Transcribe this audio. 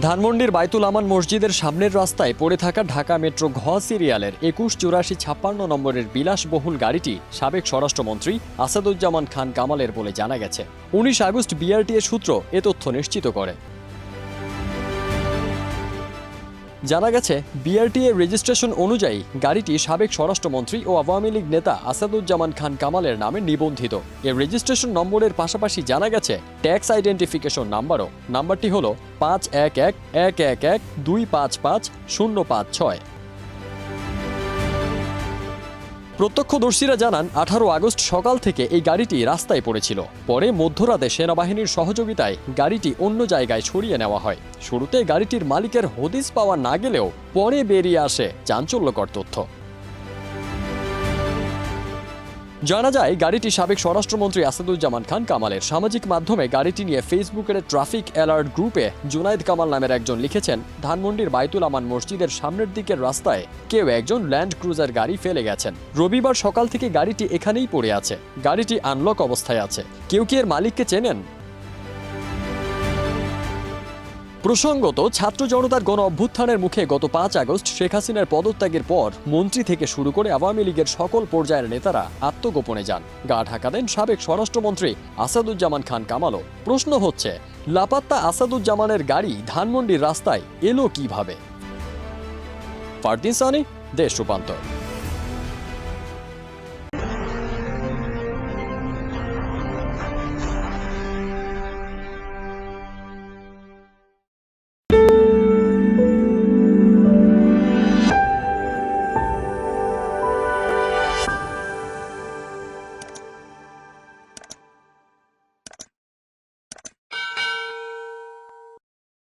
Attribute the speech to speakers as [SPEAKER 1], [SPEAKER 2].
[SPEAKER 1] ধানমন্ডির বায়তুল আমান মসজিদের সামনের রাস্তায় পড়ে থাকা ঢাকা মেট্রো ঘ সিরিয়ালের ২১৮৪-৫৬ নম্বরের বিলাসবহুল গাড়িটি সাবেক স্বরাষ্ট্রমন্ত্রী আসাদুজ্জামান খান কামালের বলে জানা গেছে। ১৯ আগস্ট বিআরটিএ সূত্র এ তথ্য নিশ্চিত করে। জানা গেছে, বিআরটিএ রেজিস্ট্রেশন অনুযায়ী গাড়িটি সাবেক স্বরাষ্ট্রমন্ত্রী ও আওয়ামী লীগ নেতা আসাদুজ্জামান খান কামালের নামে নিবন্ধিত। এর রেজিস্ট্রেশন নম্বরের পাশাপাশি জানা গেছে ট্যাক্স আইডেন্টিফিকেশন নাম্বারও। নাম্বারটি হল ৫১১১২৫৫০৫৬। প্রত্যক্ষদর্শীরা জানান, ১৮ আগস্ট সকাল থেকে এই গাড়িটি রাস্তায় পড়েছিল। পরে মধ্যরাতে সেনাবাহিনীর সহযোগিতায় গাড়িটি অন্য জায়গায় সরিয়ে নেওয়া হয়। শুরুতে গাড়িটির মালিকের হদিস পাওয়া না গেলেও পরে বেরিয়ে আসে চাঞ্চল্যকর তথ্য। জানা যায়, গাড়িটি সাবেক স্বরাষ্ট্রমন্ত্রী আসাদুজ্জামান খান কামালের। সামাজিক মাধ্যমে গাড়িটি নিয়ে ফেসবুকের ট্রাফিক অ্যালার্ট গ্রুপে জুনায়েদ কামাল নামের একজন লিখেছেন, ধানমন্ডির বায়তুল আমান মসজিদের সামনের দিকের রাস্তায় কেউ একজন ল্যান্ড ক্রুজার গাড়ি ফেলে গেছেন। রবিবার সকাল থেকে গাড়িটি এখানেই পড়ে আছে। গাড়িটি আনলক অবস্থায় আছে। কেউ কি এর মালিককে চেনেন? প্রসঙ্গত, ছাত্র জনতার গণ অভ্যুত্থানের মুখে গত ৫ আগস্ট শেখ হাসিনার পদত্যাগের পর মন্ত্রী থেকে শুরু করে আওয়ামী লীগের সকল পর্যায়ের নেতারা আত্মগোপনে যান। গা ঢাকা দেন সাবেক স্বরাষ্ট্রমন্ত্রী আসাদুজ্জামান খান কামালও। প্রশ্ন হচ্ছে, লাপাত্তা আসাদুজ্জামানের গাড়ি ধানমন্ডির রাস্তায় এলো কিভাবে? ফারদিন সানি, দেশ রূপান্তর।